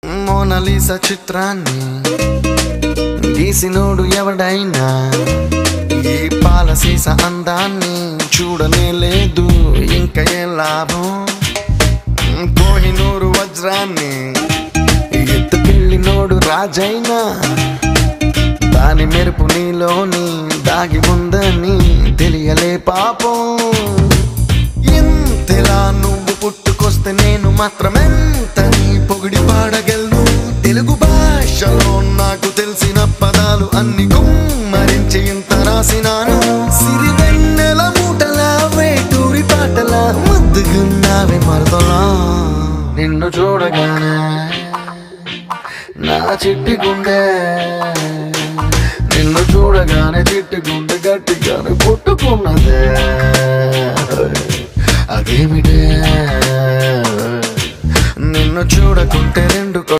Mona Lisa చిత్రాన్ని గీసినోడు ఎవడైనా ఈ పాలసీస అందాన్ని చూడనే లేదు ఇంకా ఏ లాభం. కోహినూరు వజ్రాన్ని ఎత్తుకెళ్ళినోడు రాజైనా దాని మెరుపు నీలోని దాగి ఉందని తెలియలే పాపం. ఎంతలా నువ్వు పుట్టుకొస్తే నేను మాత్రమెంతని పొగిడి పాడగలను. తెలుగు భాషలో నాకు తెలిసిన పదాలు అన్ని కుమ్మరించి ఇంత రాసినాను. సిరివెన్నెల మూటలా వేటూరి పాటలా ముద్దుగున్నావే మరదలా. నిన్ను చూడగానే నా చిట్టి గుండె, నిన్ను చూడగానే చిట్టి గుండె గట్టిగానే పుట్టుకున్నదే. అదేమిటే నిన్ను చూడకుంటే రెండు